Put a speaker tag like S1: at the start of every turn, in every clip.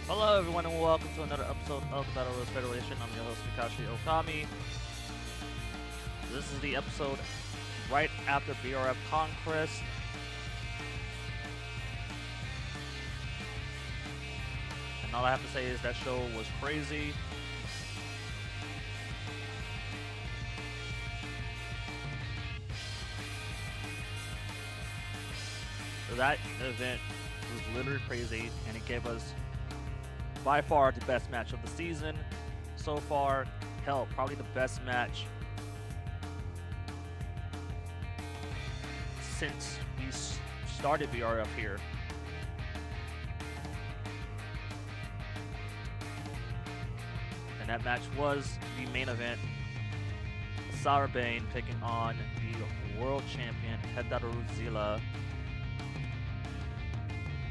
S1: Hello everyone and welcome to another episode of the BRF Federation. I'm your host Lakisha Okami. This is the episode right after BRF Conquest. And all I have to say is that show was crazy. That event was literally crazy and it gave us by far the best match of the season so far. Hell, probably the best match since we started BRF here. And that match was the main event. Sarabane taking on the world champion Hidaru Zilla.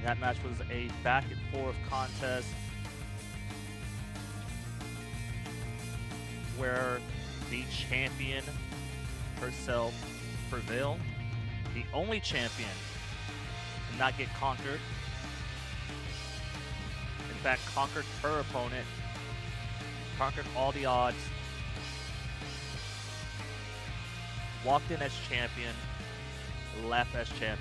S1: That match was a back and forth contest where the champion herself prevailed. The only champion to not get conquered. In fact, conquered her opponent, conquered all the odds, walked in as champion, left as champion.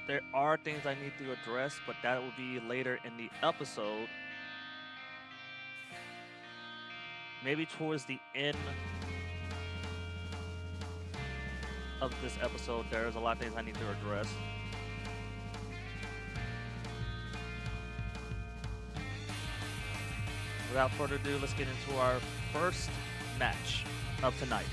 S1: There are things I need to address, but that will be later in the episode. Maybe towards the end of this episode, there's a lot of things I need to address. Without further ado, let's get into our first match of tonight.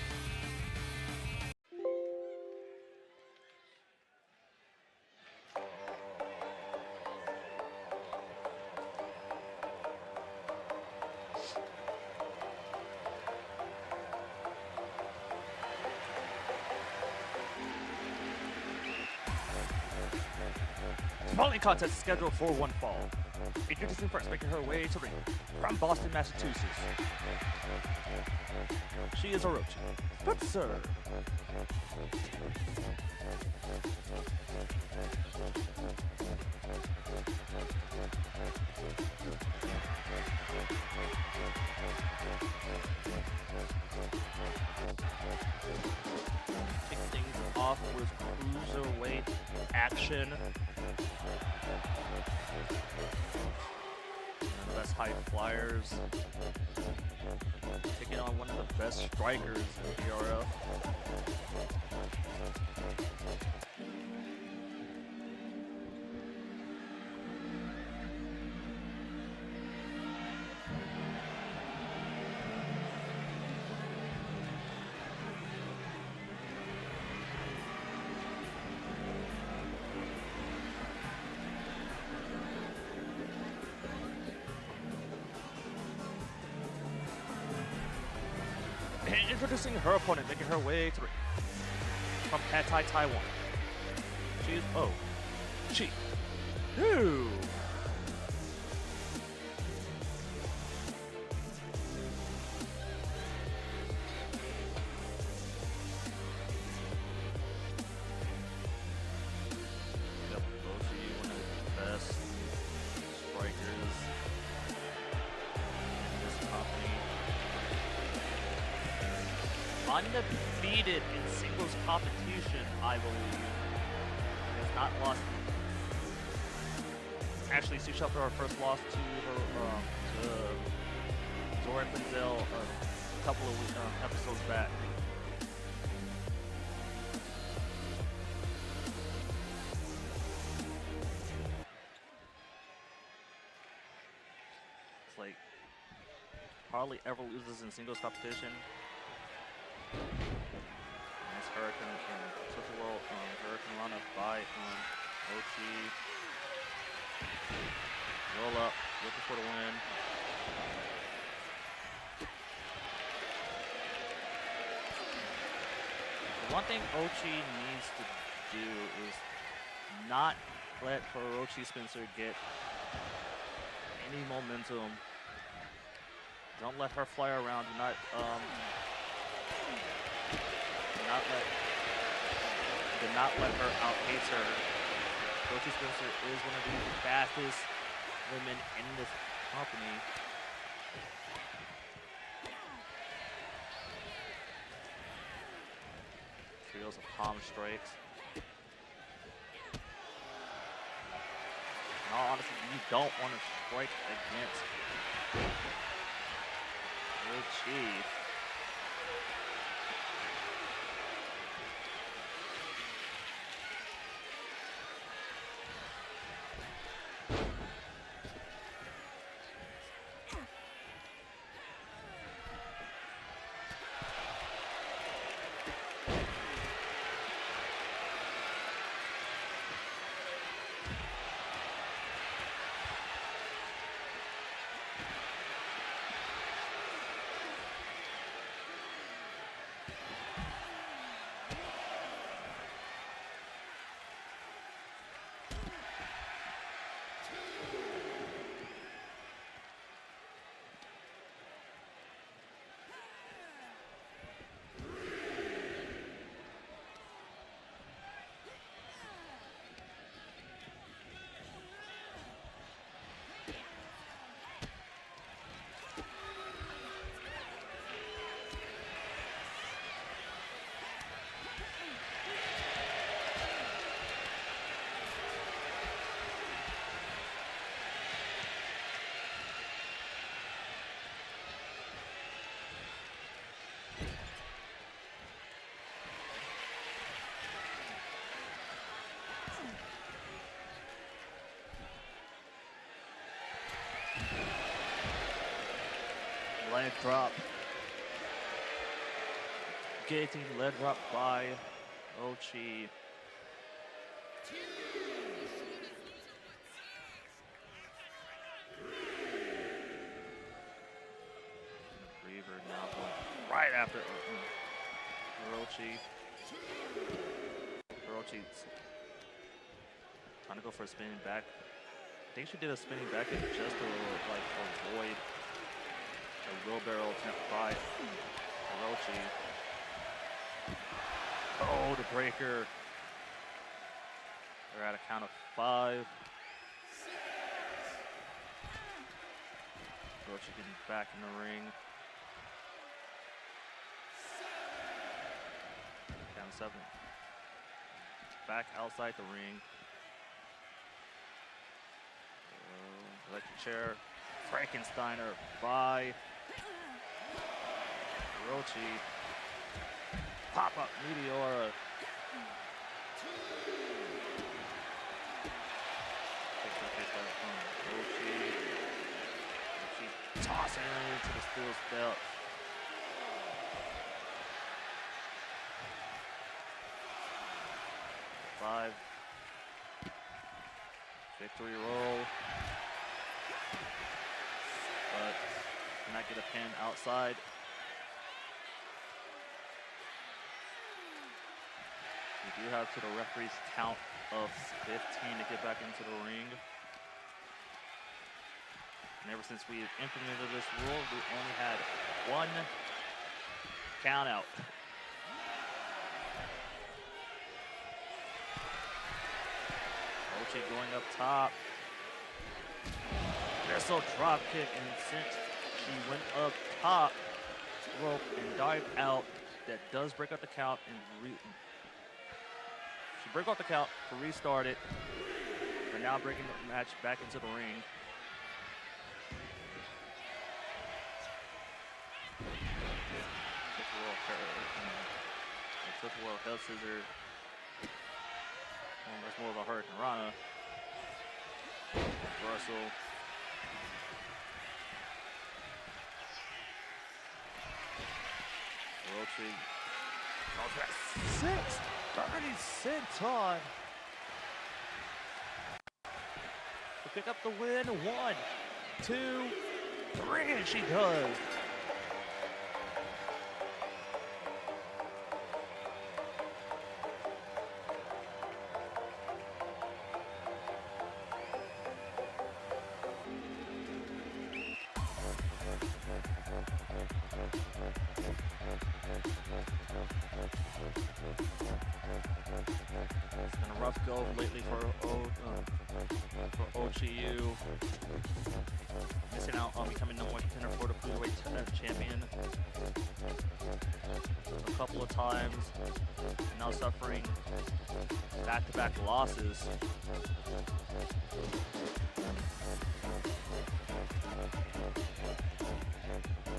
S1: The following contest is scheduled for one fall. Introducing first, making her way to ring from Boston, Massachusetts. She is Hirochi. Good sir. Kick things off with cruiserweight action. Best high flyers, taking on one of the best strikers in BRF. And introducing her opponent, making her way to from Pattaya, Taiwan. She is Chi. Who? Yep, Ochi, one of the best strikers in this company. Undefeated in singles competition, I believe. Has not lost. Actually, she suffered her first loss to her Zora Denzel a couple of episodes back. It's like hardly ever loses in singles competition. Nice Hurricane and Took the World Hurricane run up by Ochi. Roll up, looking for the win. The one thing Ochi needs to do is not let Hirochi Spencer get any momentum. Don't let her fly around. Do not let did not let her outpace her. Hirochi Spencer is one of the fastest women in this company. Trios of palm strikes. In all honesty, you don't want to strike against Hirochi. Leg drop. Getting leg drop by Hirochi. Reaver now going right after Hirochi. Hirochi's trying to go for a spinning back. I think she did a spinning back just to like avoid a wheelbarrow attempt by Hirochi. Oh, the breaker. They're at a count of 5. Hirochi getting back in the ring. Count of 7. Back outside the ring. Electric chair. Frankensteiner by Hirochi. Pop-up Meteora. Hirochi tossing into the steel steps. Five. Victory roll. But cannot get a pin outside. We do have to the referee's count of 15 to get back into the ring. And ever since we implemented this rule, we only had 1 count out. Hirochi going up top. Missile drop kick, and since she went up top rope and dived out, that does break up the count and she broke off the count to restart it. We're now bringing the match back into the ring. Took a world head scissor. That's more of a Hurricane Rana. Russell. Hirochi. Oh, that's 6:30 senton. To pick up the win. 1, 2, 3, and she does. It's been a rough go lately for OCU. Missing out on becoming number 1 contender for the Cruiserweight champion a couple of times. Now suffering back-to-back losses.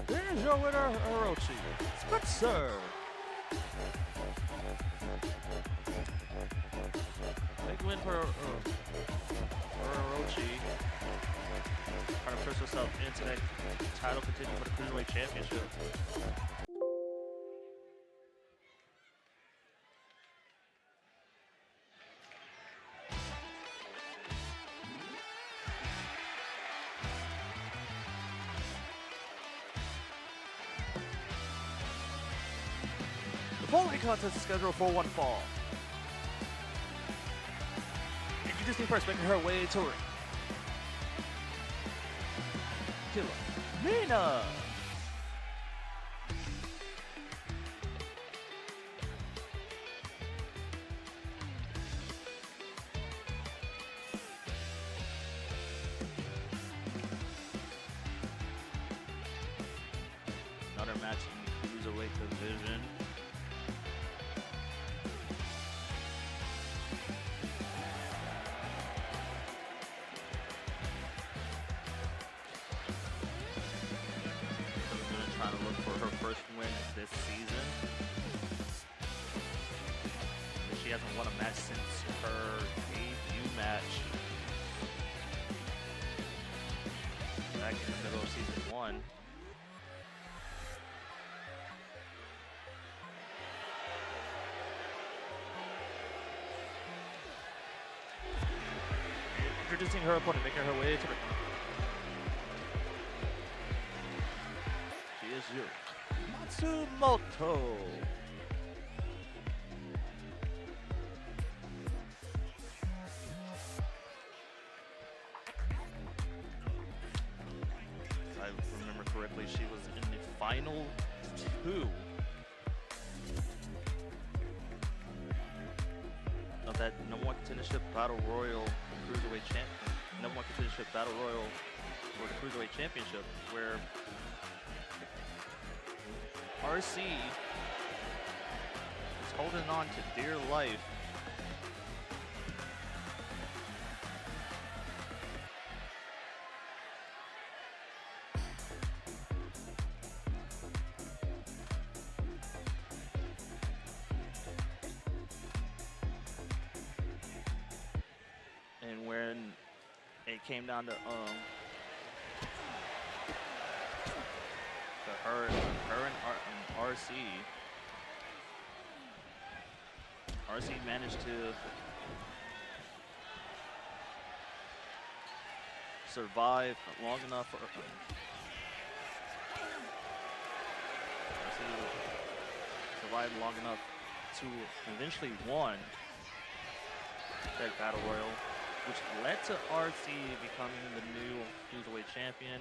S1: Here's your winner, Hirochi. Spencer. Big win for Hirochi. Trying to push herself into that title contention for the Cruiserweight Championship. The following contest is scheduled for one fall. Introducing first, making her way to ring. Killeminna. Another match in the Cruiserweight division. First win this season. She hasn't won a match since her debut match back in the middle of season 1. Introducing her opponent, making her way to the... She is Yuri. Matsumoto. If I remember correctly, she was in the final 2 of that number 1 contendership battle royal cruiserweight champion, number 1 contendership battle royal for the cruiserweight championship, where RC is holding on to dear life. And when it came down to her and RC managed to survive long enough for survived long enough to eventually won that battle royal, which led to RC becoming the new cruiserweight champion.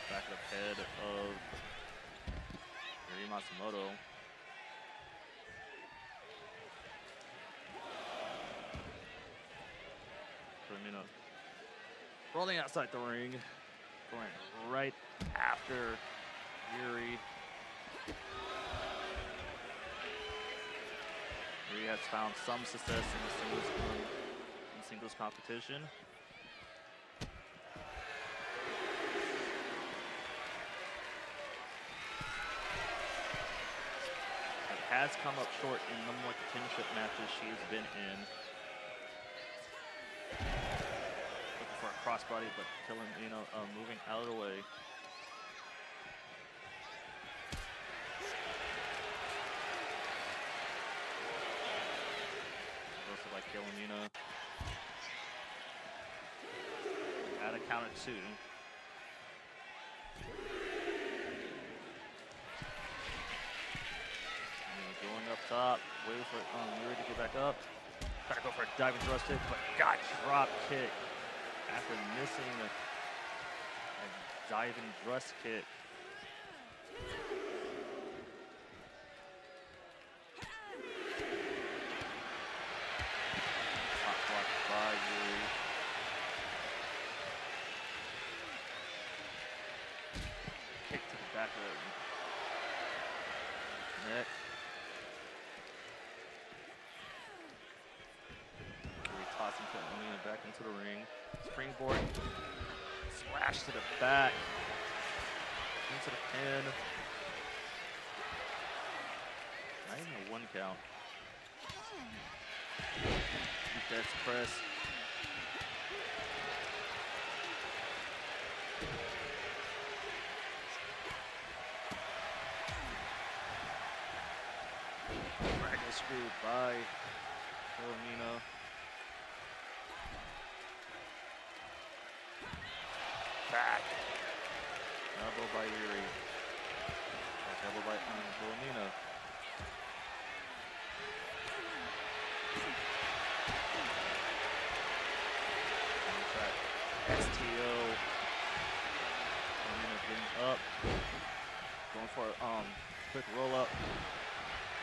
S1: Back of the head of Yuri Matsumoto. Killeminna rolling outside the ring, going right after Yuri. Yuri has found some success in the singles competition. Has come up short in the more contendership matches she's been in. Looking for a crossbody, but Killeminna moving out of the way. Also like Killeminna. At a count of 2. top, waiting for Yuri to get back up. Try to go for a diving thrust kick, but got drop kick after missing a diving thrust kick. Top block by Yuri. Kick to the back of the neck. Tossing Killeminna back into the ring. Springboard. Slash to the back. Into the pin. Not even a 1 count. Odette's press. Dragon screw by Killeminna. Back. Elbow by Yuri. Elbow by Killeminna. STO. Killeminna getting up. Going for a quick roll up.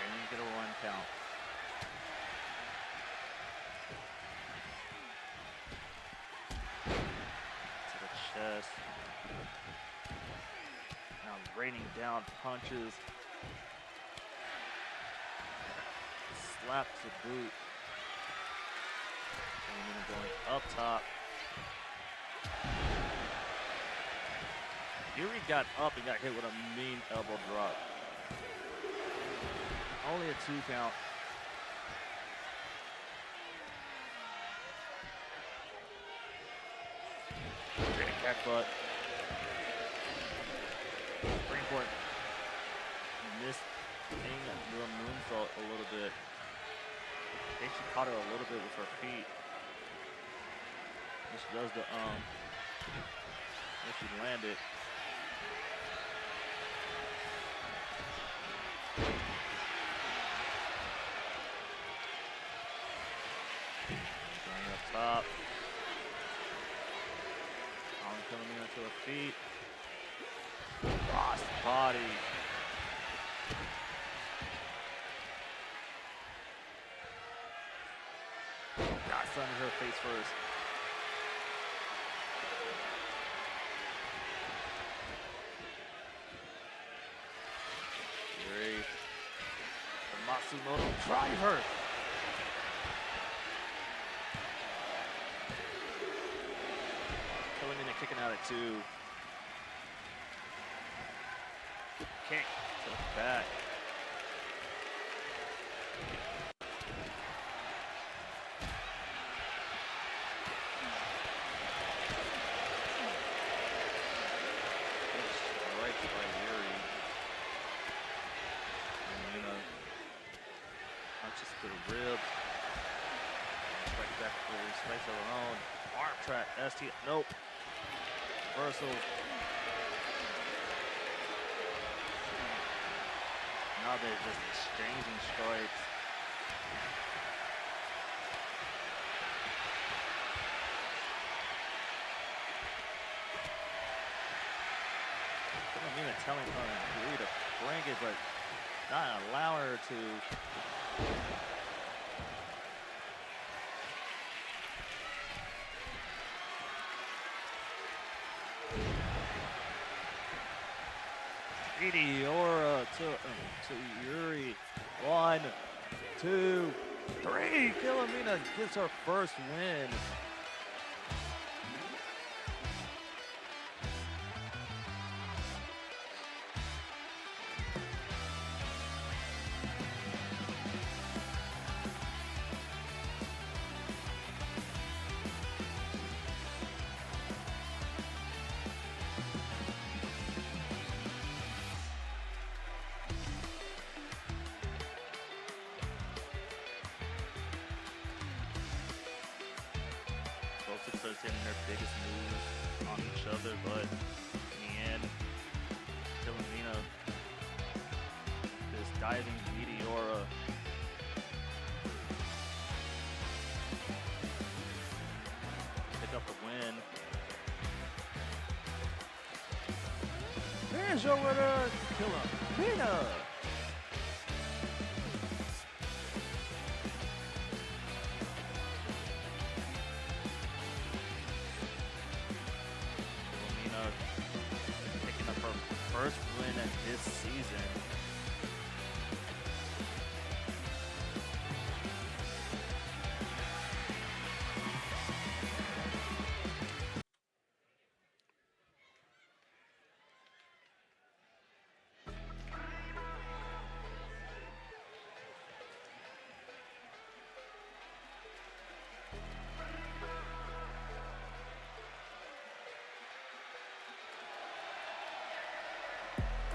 S1: And then get a 1 count. Chest. Now raining down punches. Slap to boot. Killeminna going up top. Yuri got up and got hit with a mean elbow drop. Only a 2 count. Back butt. Springboard. Missed the moonsault a little bit. I think she caught her a little bit with her feet. She does the if she landed. Going up top. Killeminna to her feet. Cross body. Got sun in her face first. Yuri. The Matsumoto driver. Kicking out at 2. Kick to the back. Right by Yuri. Killeminna punches to the rib. Right back to the space of her own. Arm track, ST. Nope. Reversal. Now they're just exchanging strikes. Killeminna telling Yuri to bring it, but not allowing her to. Meteora to Yuri. 1, 2, 3. Killeminna gets her first win. Hitting their biggest moves on each other, but in the end, Killeminna, this diving Meteora is your winner, Killeminna. Killeminna picking up her first win this season.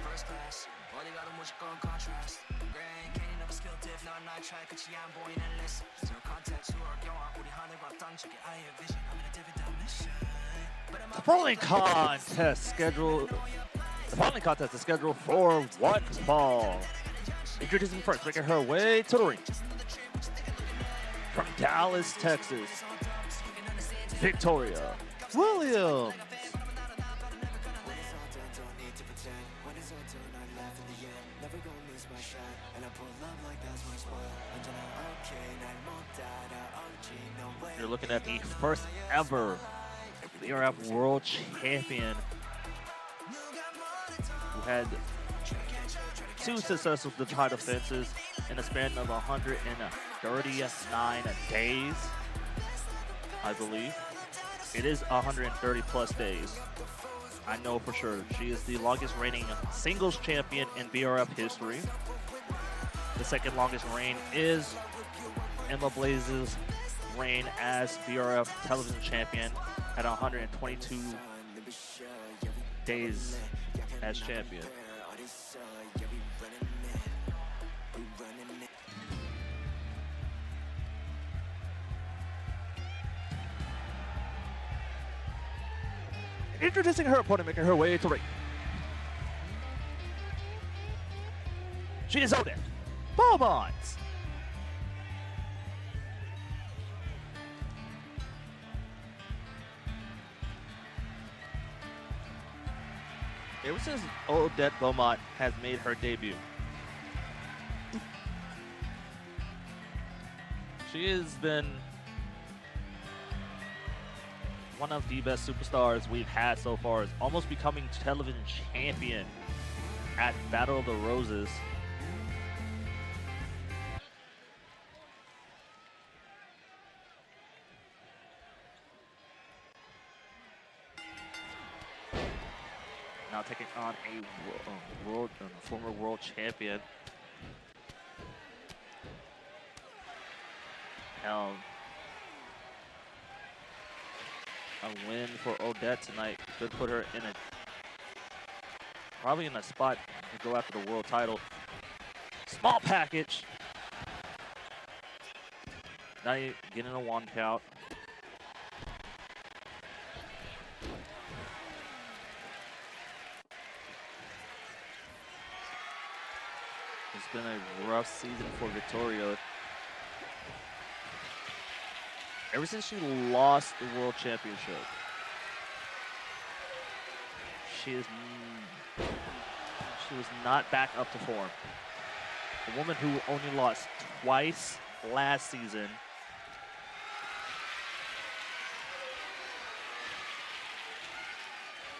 S2: First class, 어디 가도 무조건 contrast. Grand canyon of a skill diff, 난 나의 track 끝이 안 보이는 list. Zero context, 수월 경화, 우리 하늘과 땅 저기 I have vision. I'm in a different dimension.
S1: The following contest is scheduled for one fall. Introducing first, making her way to the ring. From Dallas, Texas, Victoria Williams. You're looking at the first ever BRF World Champion who had 2 successful title defenses in a span of 139 days, I believe. It is 130 plus days. I know for sure. She is the longest reigning singles champion in BRF history. The second longest reign is Emma Blaze's reign as BRF television champion at 122 days as champion. Introducing her opponent, making her way to ring. She is Odette, Beaumont. Ever since Odette Beaumont has made her debut, she has been one of the best superstars we've had so far, is almost becoming television champion at Battle of the Roses. Now taking on a former world champion. A win for Odette tonight could put her in probably in a spot to go after the world title. Small package. Now you getting a 1 count. It's been a rough season for Victoria. Ever since she lost the World Championship, she was not back up to form. A woman who only lost twice last season.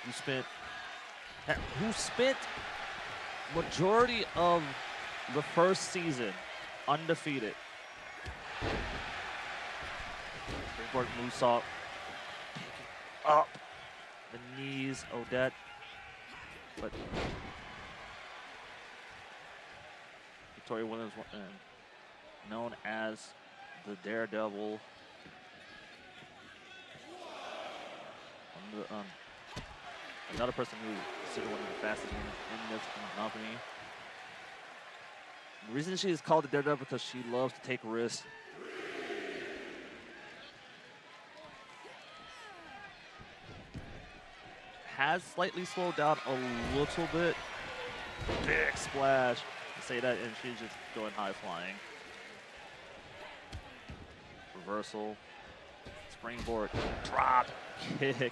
S1: Who spent majority of the first season undefeated. Springboard moonsault, picking up the knees, Odette, but Victoria Williams, known as the Daredevil. Another person who is considered one of the fastest women in this company. The reason she is called the Daredevil because she loves to take risks. Has slightly slowed down a little bit. Big splash. I say that, and she's just going high flying. Reversal. Springboard. Drop kick.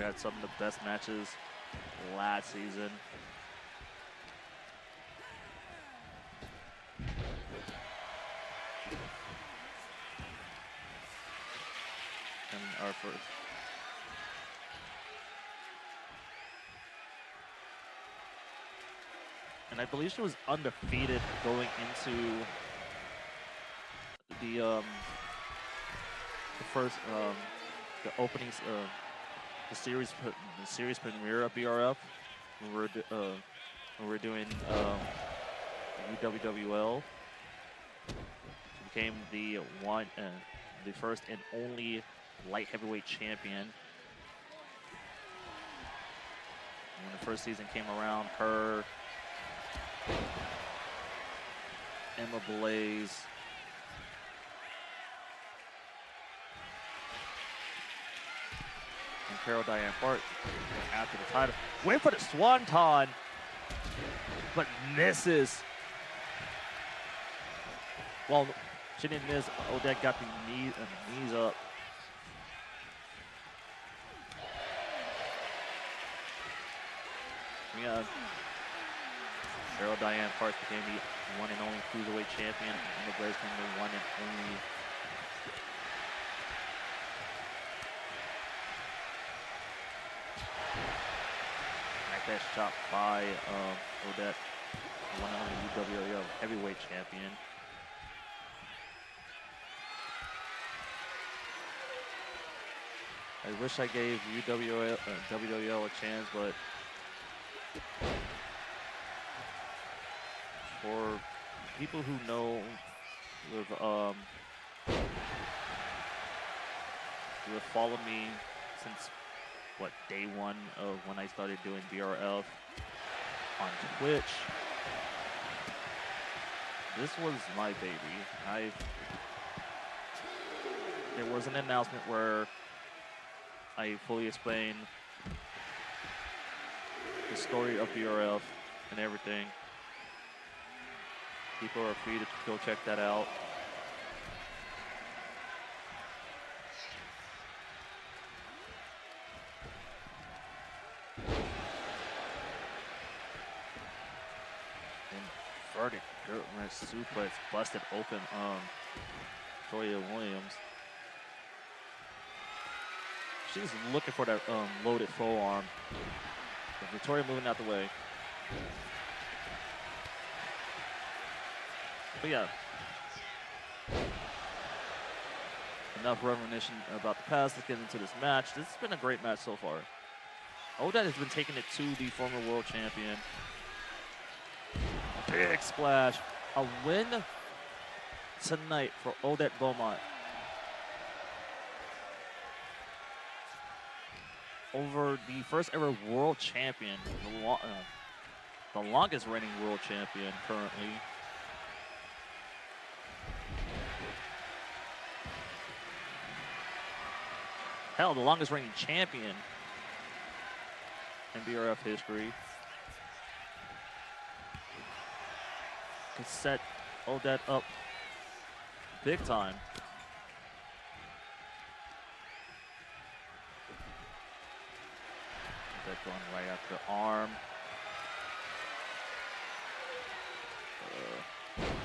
S1: Yuri had some of the best matches last season. And our first. And I believe she was undefeated going into the first the openings the series premiere of BRF when we're doing UWWL. She became the first and only light heavyweight champion. When the first season came around, her, Emma Blaze, and Carol Diane Hart after the title. Went for the Swanton, but misses. Well, she didn't miss. Odette got the knees up. Yeah. Carol Diane Hart became the one and only cruiserweight champion, and the Blaze became the one and only backdash chop by Odette, one and only UWL heavyweight champion. I wish I gave WWL a chance, but for people who know, who have followed me since day one of when I started doing BRF on Twitch, this was my baby. There was an announcement where I fully explained the story of BRF and everything. People are free to go check that out. Inverted dirt wrench suplex busted open Toya Williams. She's looking for that loaded forearm. But Victoria moving out the way. But yeah, enough reminiscence about the past. Let's get into this match. This has been a great match so far. Odette has been taking it to the former world champion. Big splash. A win tonight for Odette Beaumont over the first ever world champion, the longest reigning world champion currently. Hell, the longest reigning champion in BRF history. Could set Odette up big time. Odette going right after the arm.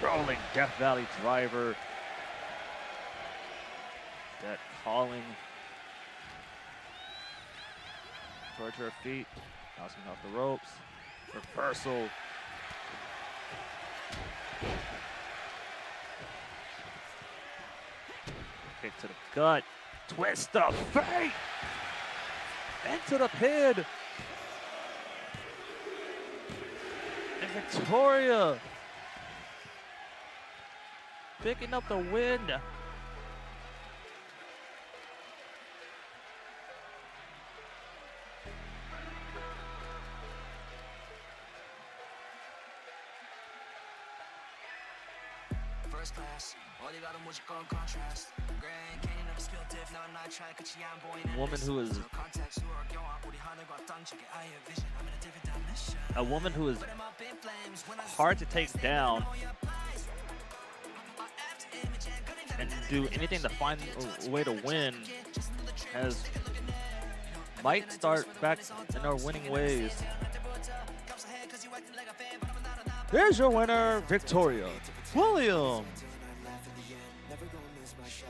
S1: Rolling Death Valley driver. Odette calling towards her feet, bouncing off the ropes. Reversal. Kick to the gut. Twist of fate. Into the pin. And Victoria picking up the win. A woman who is hard to take down and do anything to find a way to win, has might start back in our winning ways. There's your winner, Victoria Williams.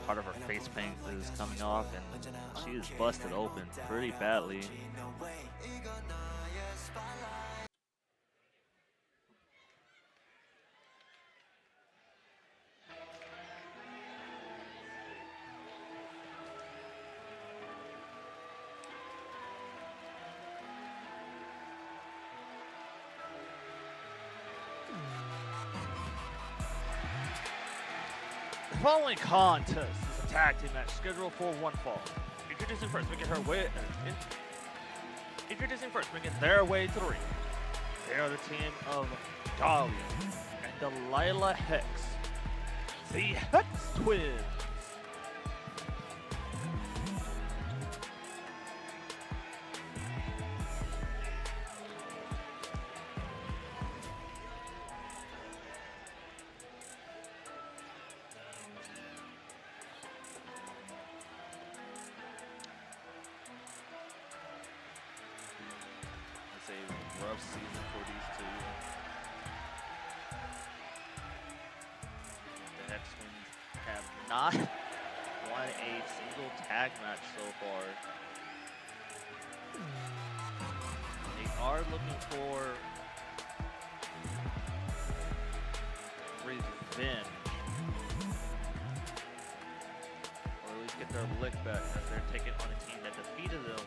S1: Part of her face paint is coming off, and she is busted open pretty badly. The following contest is a tag team match scheduled for one fall. Introducing first, making their way through. They are the team of Dahlia and Delilah Hex, the Hex Twins. A rough season for these two. The Hex Twins have not won a single tag match so far. They are looking for revenge, or at least get their lick back, as they're taking on a team that defeated them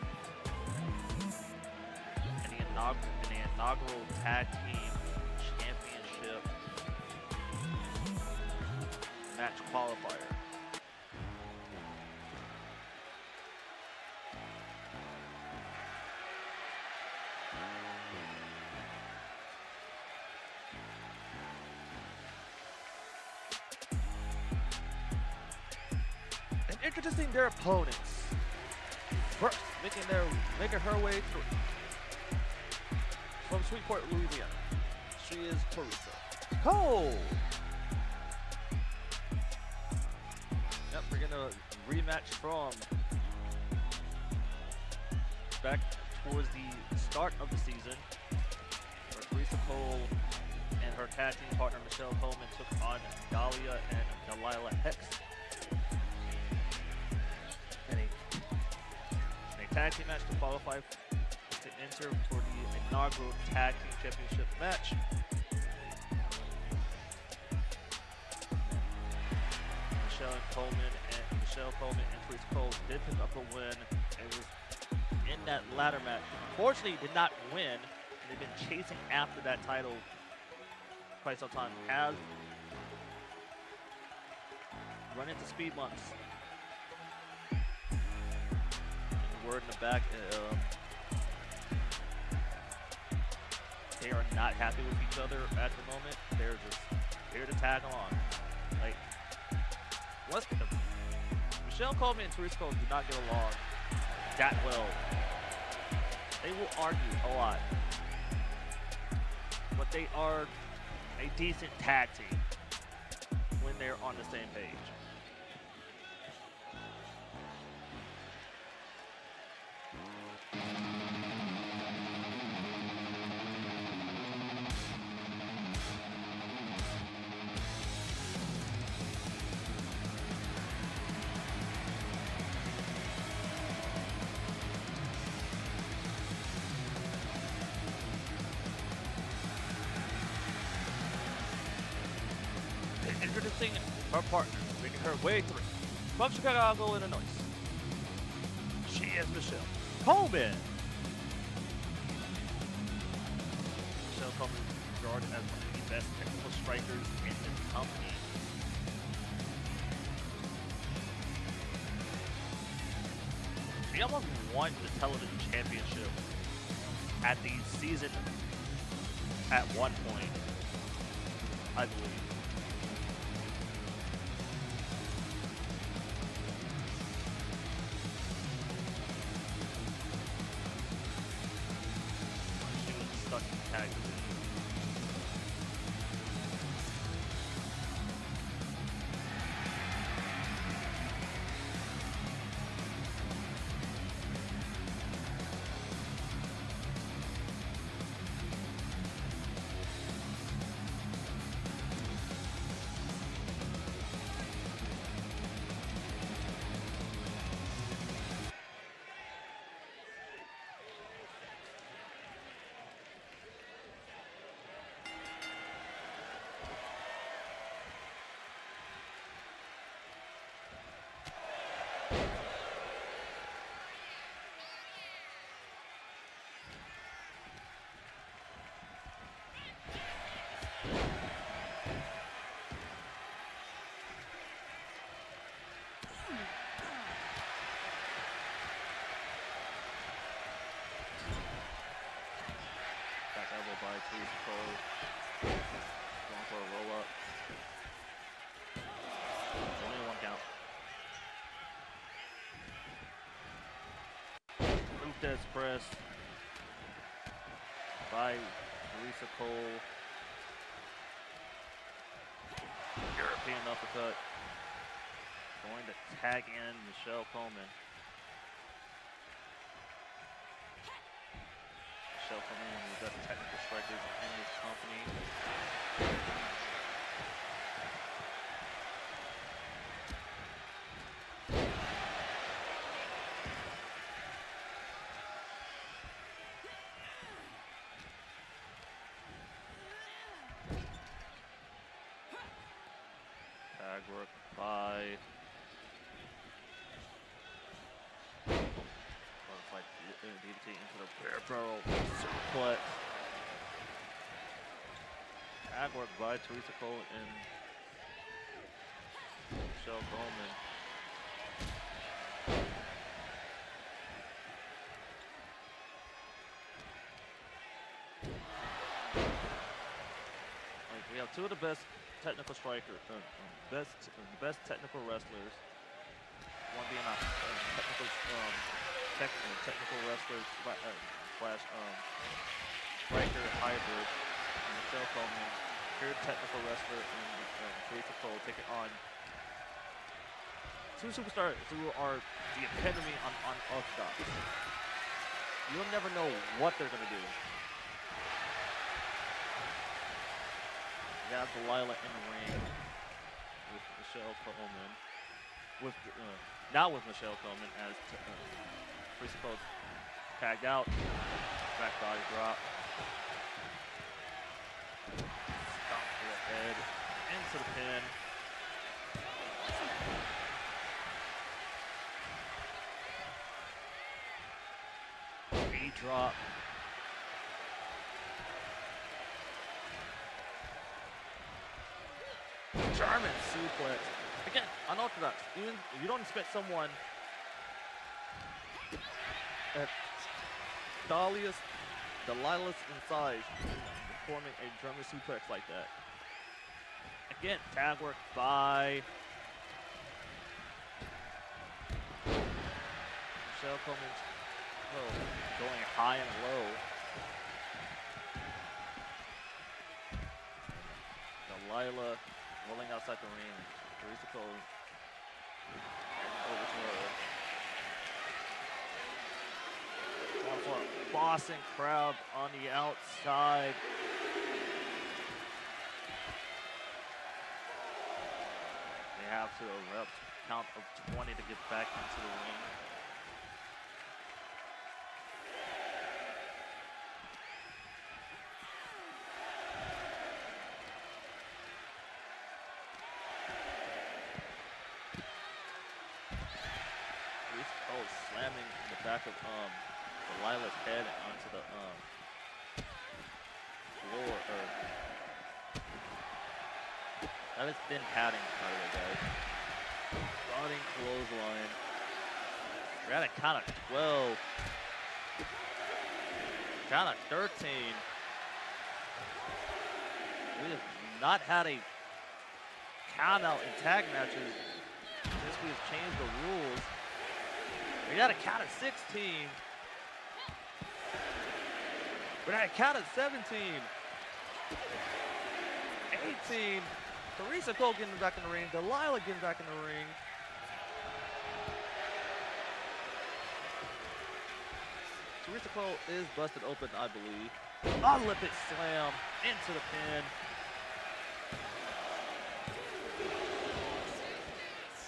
S1: in the inaugural tag team championship match qualifier. And introducing their opponents. First, making her way through. From Sweetport, Louisiana, she is Teresa. Cole! Yep, we're gonna rematch from back towards the start of the season, where Teresa Cole and her tag team partner Michelle Coleman took on Dahlia and Delilah Hex. And a tag team match to qualify to enter for the inaugural tag team championship match. Michelle Coleman and Teresa Cole did pick up a win. It was in that ladder match. Unfortunately, did not win. They've been chasing after that title quite some time. Has run into speed bumps. And word in the back. They are not happy with each other at the moment. They're just here to tag along. Like, Michelle Coleman and Teresa Cole do not get along that well. They will argue a lot, but they are a decent tag team when they're on the same page. Introducing her partner, making her way through. From Chicago, Illinois, she is Michelle Coleman. Michelle Coleman is regarded as one of the best technical strikers in this company. She almost won the television championship at the season at one point, I believe. by Teresa Cole. Going for a roll up. Only a 1 count. Odette press by Teresa Cole. European uppercut. Going to tag in Michelle Coleman. Michelle Coleman, one of the best technical strikers in this company. Tag work by butterfly DDT into the bear barrel suplex. Tag work by Teresa Cole and Michelle Coleman. Like, we have two of the best technical strikers, best technical wrestlers. One being a technical wrestler slash striker hybrid. And Michelle Coleman, pure technical wrestler, and Teresa Cole taking on two superstars who are the epitome on orthodox. You'll never know what they're gonna do. We have Delilah in the ring with Michelle Coleman. Now with Michelle Coleman as Teresa Cole tagged out. Back body drop. Stomp to the head. Into the pin. Knee drop. German suplex. Again, unorthodox. Even you don't expect someone at Delilah's in size performing a German suplex like that. Again, tag work by Michelle Coleman. Going high and low. Delilah rolling outside the ring. Teresa Cole over to her. Going for a Boston crowd on the outside. They have to a count of 20 to get back into the ring. Slamming the back of Delilah's head onto the floor. That is thin padding, by the way, guys. Starting clothesline. We're at a count of 12. Count of 13. We have not had a count out in tag matches since we have changed the rules. We got a count of 16. We're at a count of 17. 18. Teresa Cole getting back in the ring. Delilah getting back in the ring. Teresa Cole is busted open, I believe. Olympic slam into the pin.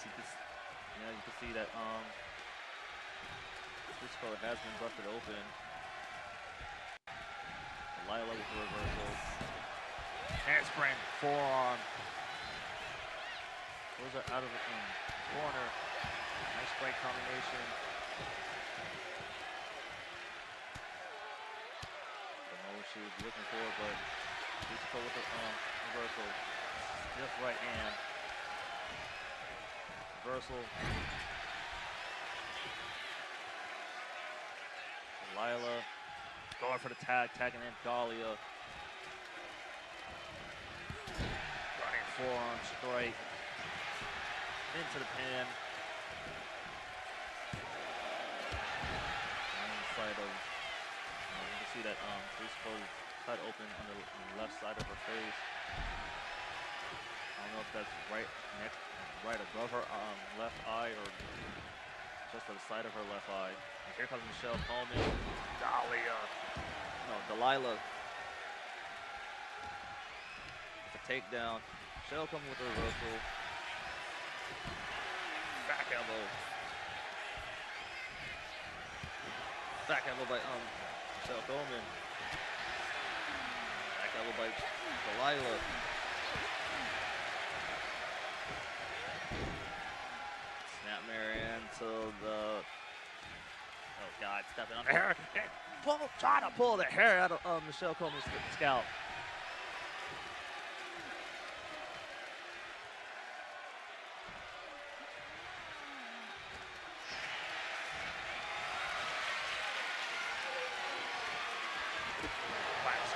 S1: You can see that Teresa Cole has been busted open. Delilah with the reversal. Handspring, forearm. Those are out of the corner. Nice strike combination. Don't know what she was looking for, but Teresa Cole with the reversal. Just right hand. Reversal. Delilah going for the tag, tagging in Dahlia. forearm strike into the pin. Inside of, you can see that Teresa cut open on the left side of her face. I don't know if that's right above her left eye or just to the side of her left eye. And here comes Michelle Coleman. Delilah. It's a takedown. Michelle Coleman with a reversal. Back elbow. Back elbow by Michelle Coleman. Back elbow by Delilah. Snapmare into the. Oh God! Stepping on the hair. Trying to pull the hair out of Michelle Coleman's scalp.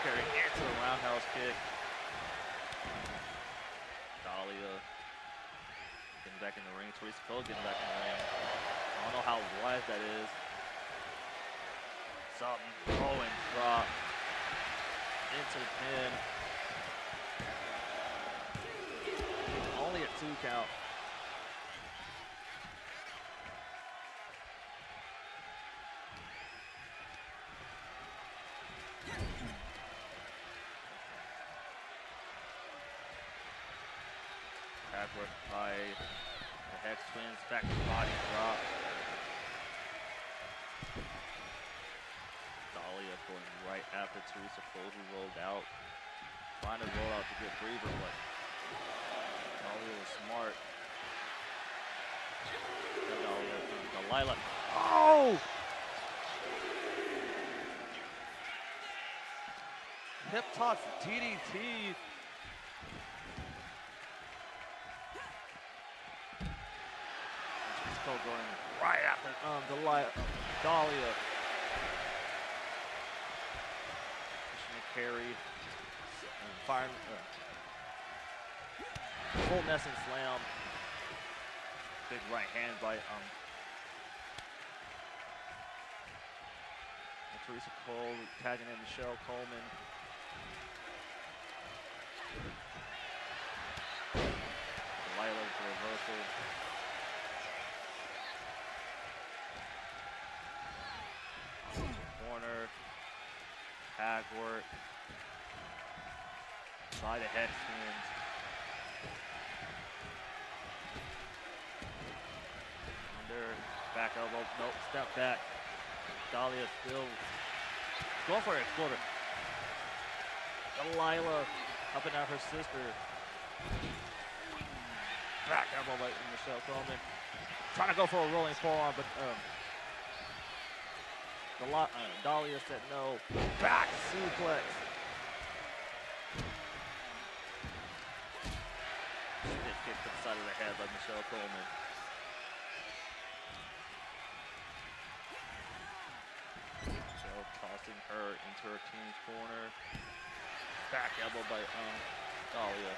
S1: Carry into the roundhouse kick. Dahlia getting back in the ring. Teresa getting back in the ring. I don't know how wide that is. Something throwing drop into the pin. Only a 2 count. Backward by the Hex Twins, back to body drop. Dahlia going right after Teresa Cole, who rolled out. Trying to roll out to get breather, but Dahlia was smart. Delilah. Oh! Hip toss DDT. Going right after Dahlia. Pushing the carry. Firing. Full nesting slam. Big right hand by Teresa Cole tagging in Michelle Coleman. Delilah with the reversal. Corner, tag work, by the Hex Twins. Under, back elbow, nope, step back. Dahlia still going for it, exploder. Delilah helping out her sister. Back elbow by Michelle Coleman. Trying to go for a rolling forearm, but Dahlia said no. Back suplex. Stiff kick to the side of the head by Michelle Coleman. Michelle tossing her into her team's corner. Back elbow by Dahlia.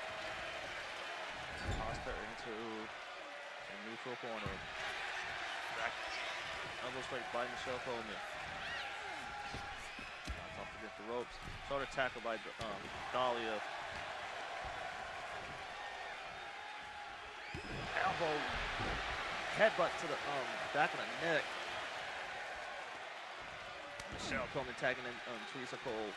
S1: Tossed her into the neutral corner. Back elbow straight by Michelle Coleman. Off against the ropes. Shoulder tackle by Dahlia. Elbow, headbutt to the back of the neck. Michelle Coleman tagging in Teresa Cole.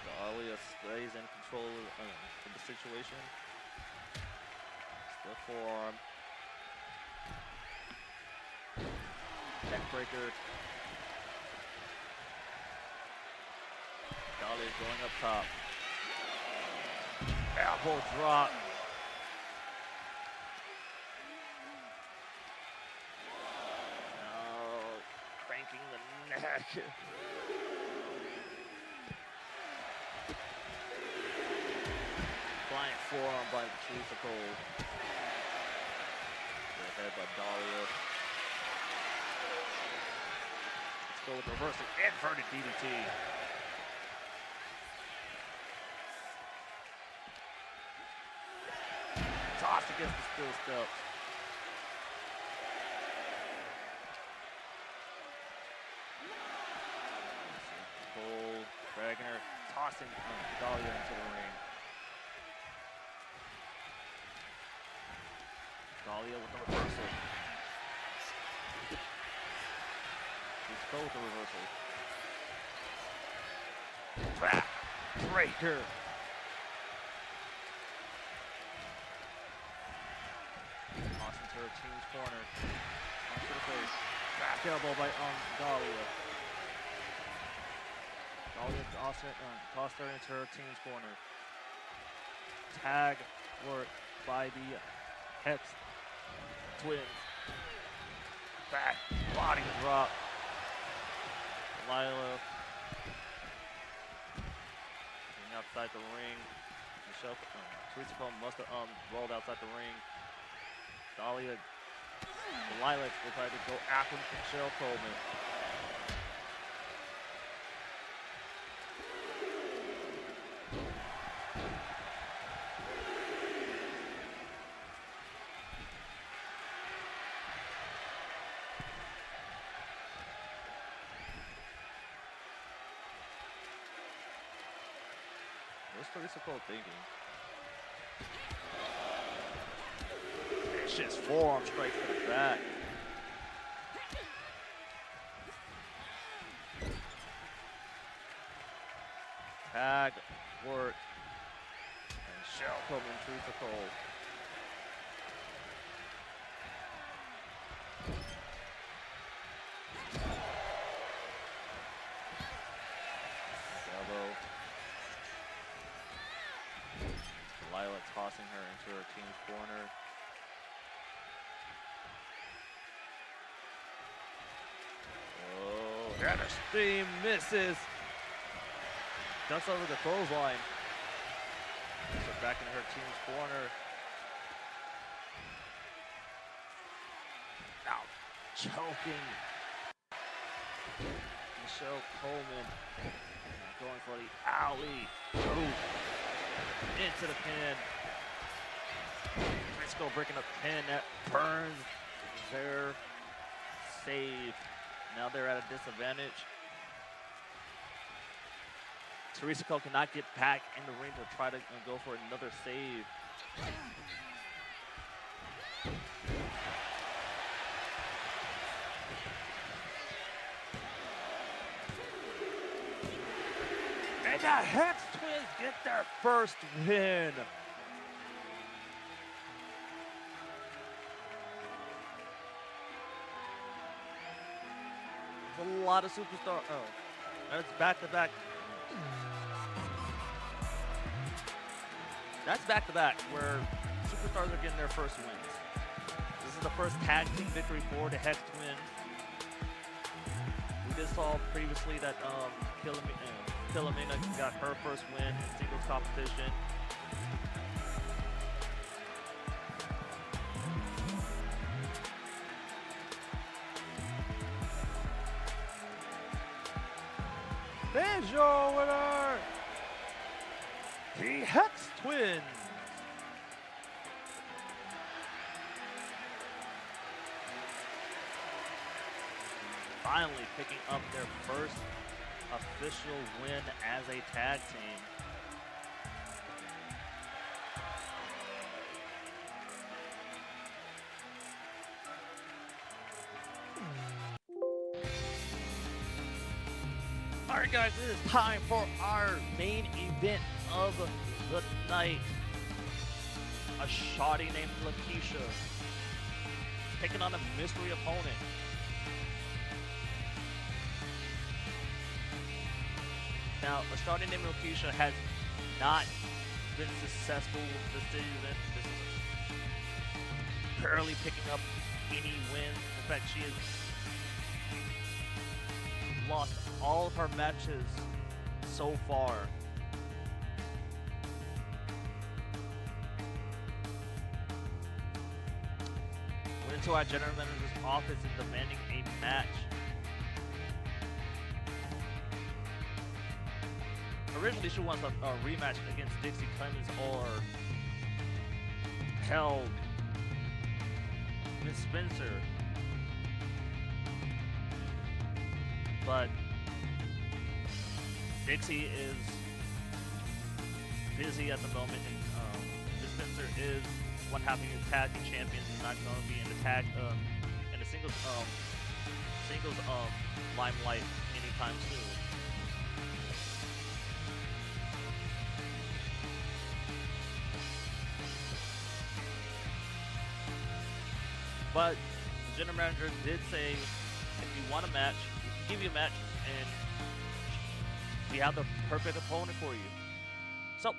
S1: Dahlia stays in control of the situation. Still forearm. Neck breaker. Dahlia's going up top. Elbow drop. Oh, cranking the neck. Flying forearm by Teresa Cole. The head by Dahlia. Let's go with reversing inverted DDT. against the steel steps. Cole, dragging her, tossing Dahlia into the ring. Dahlia with the reversal. She's Cole with the reversal. Breaker. Tossing to her team's corner. Onto the face. Back elbow by Dahlia. Dahlia tossed her into her team's corner. Tag work by the Hex Twins. Back body drop. Lila outside the ring. Teresa Coleman must have rolled outside the ring. Dahlia, the Lilacs will try to go after Michelle Coleman. What's Teresa Cole thinking? Vicious forearm strike to the back. Tag work. And Michelle Coleman, Teresa Cole. Lila tossing her into her team's corner. Oh, and her steam misses. Ducks over the clothesline. So back in her team's corner. Now choking. Michelle Coleman going for the alley. Ooh. Into the pin. Briscoe breaking up the pin. That burns their save. Now they're at a disadvantage. Teresa Cole cannot get back in the ring to try to go for another save. And the Hex Twins get their first win. A lot of superstar. Oh, that's back-to-back. That's back-to-back where superstars are getting their first wins. This is the first tag team victory for the Hex Twins. We just saw previously that Killeminna got her first win in singles competition. There's your winner, the Hex Twins. Finally picking up their first official win as a tag team. All right, guys, it is time for our main event of the night. A Shawty named Lakisha taking on a mystery opponent. Now, a Shawty named Lakisha has not been successful this season. This is barely picking up any wins. In fact, she has lost all of her matches so far. Went into our general manager's office and demanding a match. Originally, she wants a rematch against Dixie Clemens or hell, Miss Spencer. But Dixie is busy at the moment, and Miss Spencer is one half of your tag team champions, and not going to be in the tag in the singles limelight anytime soon. But the general manager did say, if you want a match, we can give you a match, and we have the perfect opponent for you. So,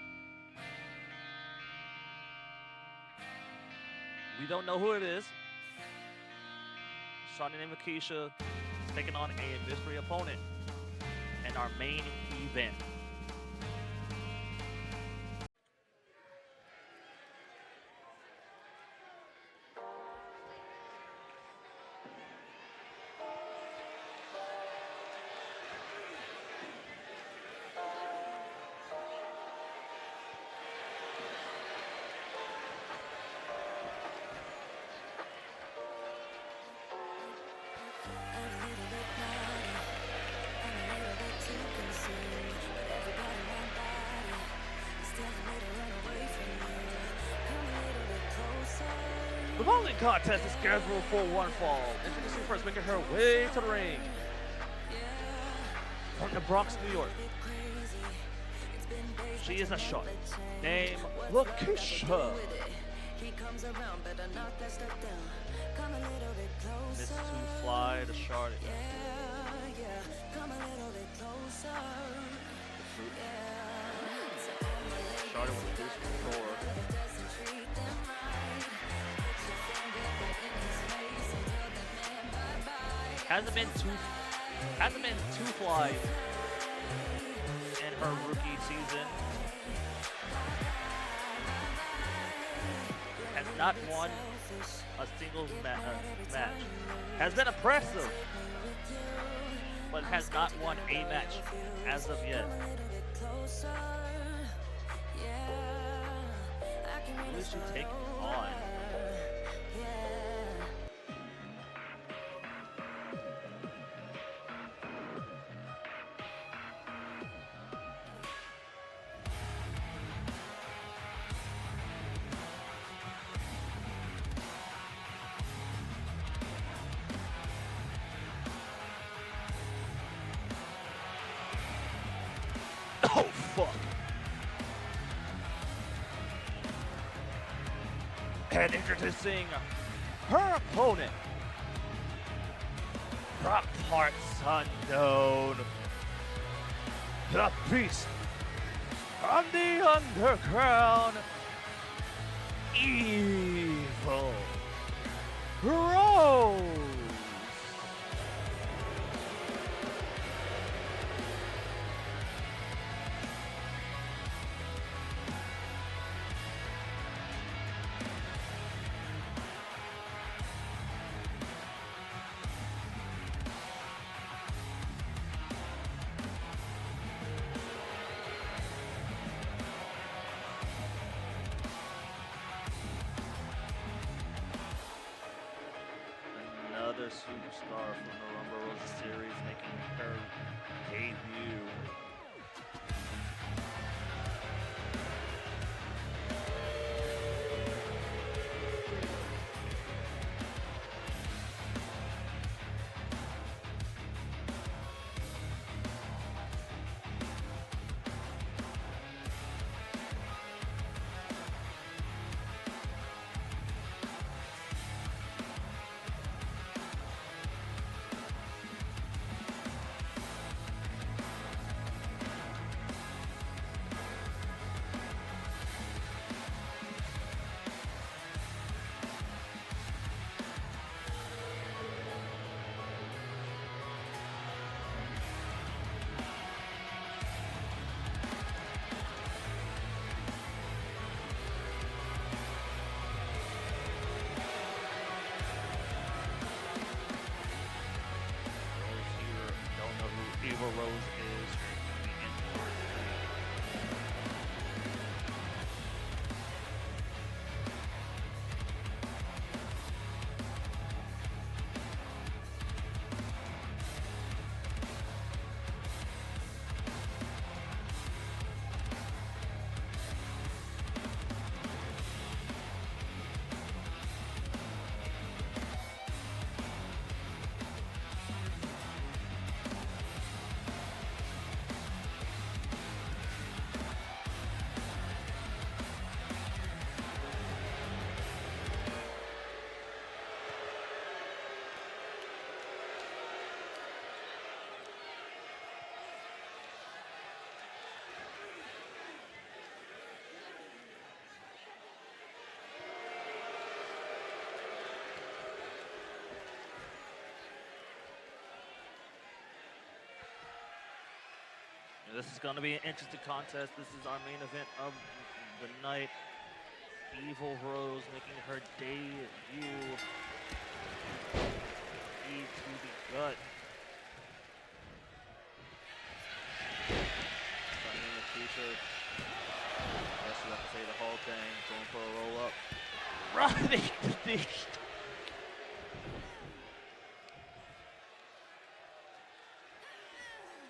S1: we don't know who it is. Shawty named Lakisha is taking on a mystery opponent in our main event. The following contest is scheduled for one fall. Introducing first, making her way to the ring. From the Bronx, New York. She is a Shawty named Lakisha. Miss to fly to Shawty. Shawty was introduced before. Hasn't been too fly in her rookie season. Has not won a singles match. Has been impressive, but has not won a match as of yet. Who is she taking on? Oh, fuck. And introducing her opponent, Rock Parts Unknown, the Beast from the Underground, Evil Rose. Another superstar from the Rumble Rose series making her debut. This is going to be an interesting contest. This is our main event of the night. Evil Rose making her debut. E to the gut. Starting in the future. Guess you have to say the whole thing. Going for a roll up. Running the knee.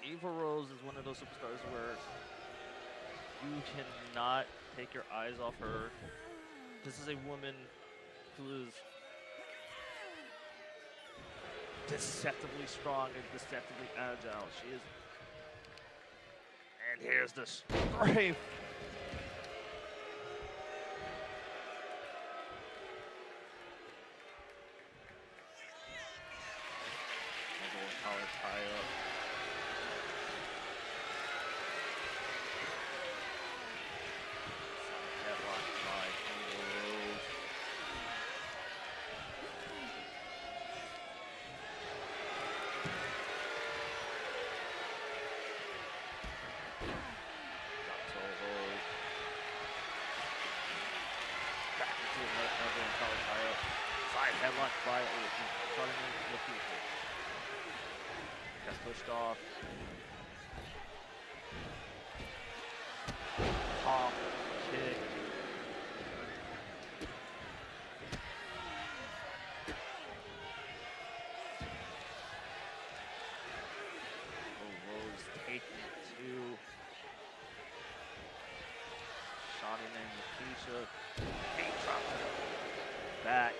S1: Evil Rose is one of those superstars where you cannot take your eyes off her. This is a woman who is deceptively strong and deceptively agile. She is. And here's the strafe. Collar tie up. Headlock by Evil Rose. Drop toe hold. Back into another collar tie up. Side headlock by Lakisha. Got pushed off. Top kick. Rose taking it to Shawty named Lakisha. He dropped it back.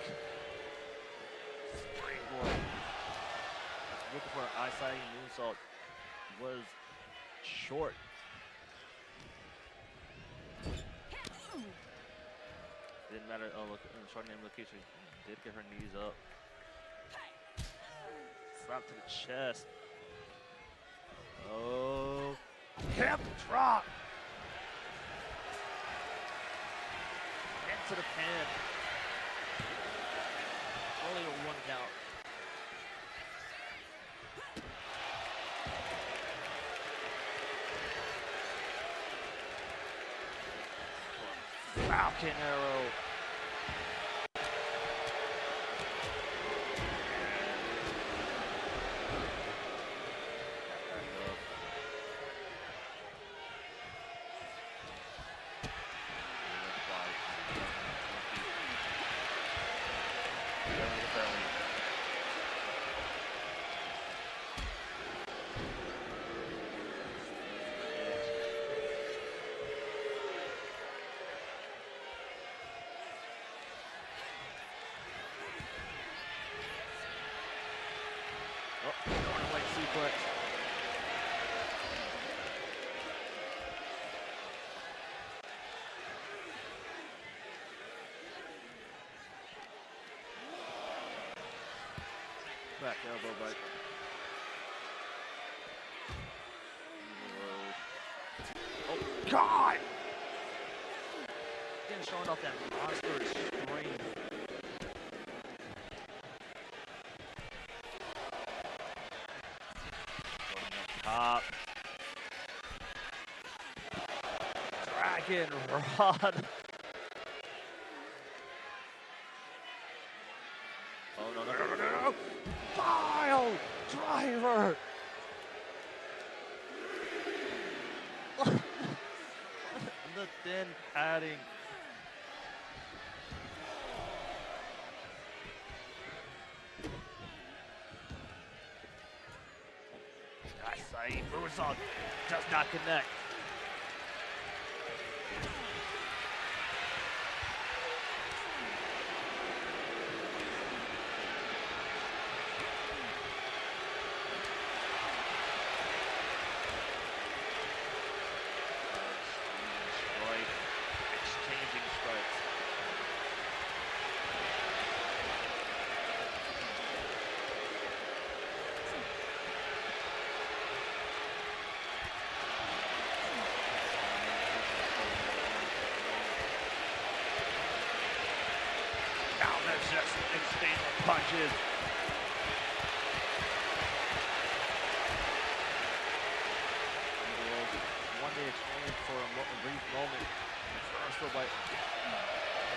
S1: Springboard. Looking for an eye-sighting moonsault was short. Didn't matter. Oh, look, short name Lakisha did get her knees up. Slap to the chest. Oh, hip drop into the pin. Only a 1 count. Falcon arrow. Northern Light suplex. Back elbow bite. Oh God! Again, showing off that monstrous strength. Top. Dragon Rod. Oh no, no, no, no, no, no. Pile driver. The thin padding. Moonsault does not connect. Exchanging strikes. Just exchanging punches. for a brief moment. Reversal by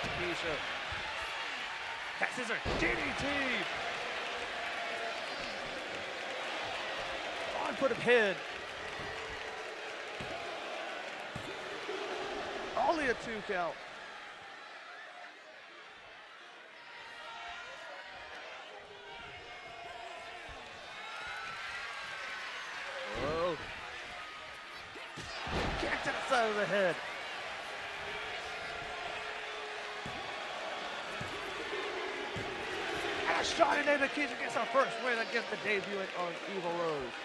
S1: Lakisha. Cat scissor, DDT! On foot of head. Only a 2 count. Whoa. Kick to the side of the head. And a Shawty named Lakisha gets her first win against the debuting on Evil Rose.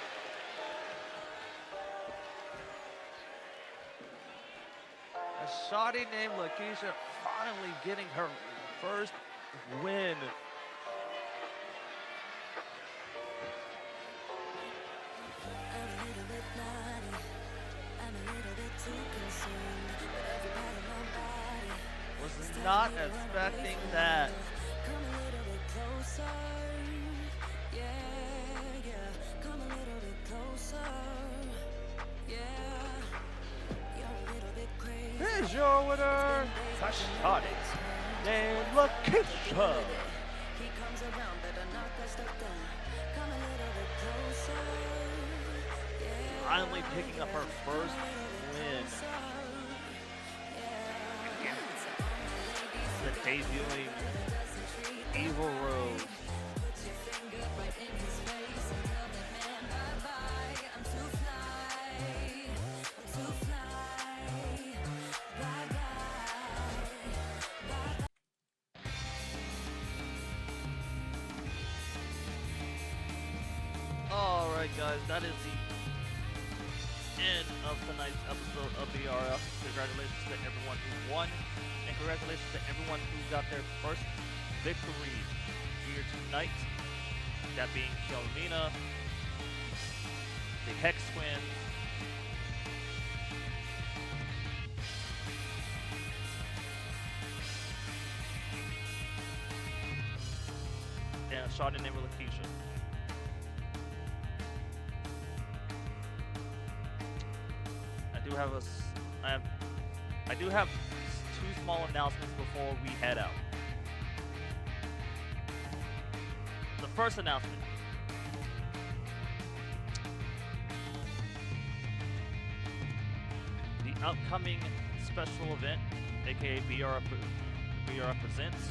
S1: A Shawty named Lakisha finally getting her first win. Was not expecting that.
S2: Come a little bit closer. Yeah, come a little bit closer. Yeah, you're a little bit crazy.
S1: Here's your winner, a Shawty named Lakisha.
S2: He comes around, better knock that stuff down. Come a little bit closer. Yeah,
S1: Finally picking up her first win. The debuting Evil Rose.
S2: put your finger right in his face and tell that man bye-bye. I'm too fly. I'm too fly. Bye-bye.
S1: Alright guys, that is the end of tonight's episode of BRF. Congratulations to everyone who won, and congratulations to everyone who got their first victory here tonight. That being Killeminna, the Hex Twins, and Shawty named Lakisha. I do have 2 small announcements before we head out. The first announcement. The upcoming special event, aka BRF Presents,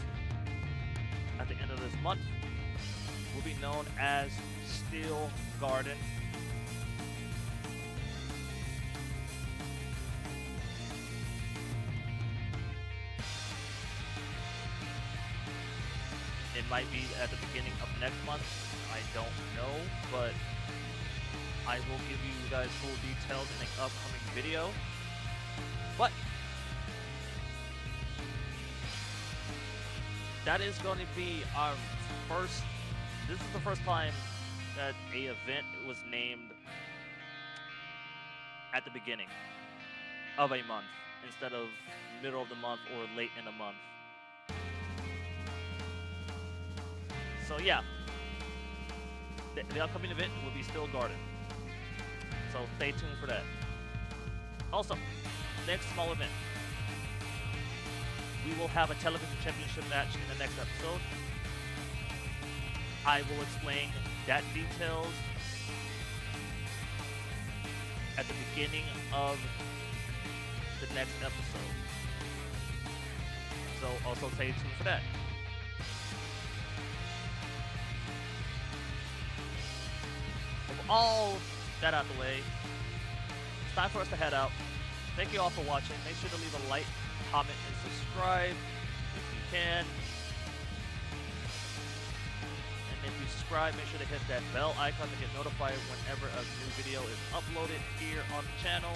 S1: at the end of this month, will be known as Steel Garden. It might be at the beginning of next month. I don't know, but I will give you guys full details in an upcoming video. But that is going to be our first. This is the first time that a event was named at the beginning of a month instead of middle of the month or late in the month. So yeah, the upcoming event will be Steel Garden. So stay tuned for that. Also, next small event. We will have a television championship match in the next episode. I will explain that details at the beginning of the next episode. So also stay tuned for that. All that out the way, it's time for us to head out. Thank you all for watching. Make sure to leave a like, comment, and subscribe if you can. And if you subscribe, make sure to hit that bell icon to get notified whenever a new video is uploaded here on the channel.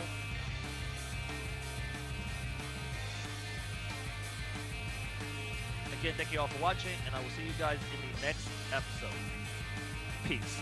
S1: Again, thank you all for watching, and I will see you guys in the next episode. Peace.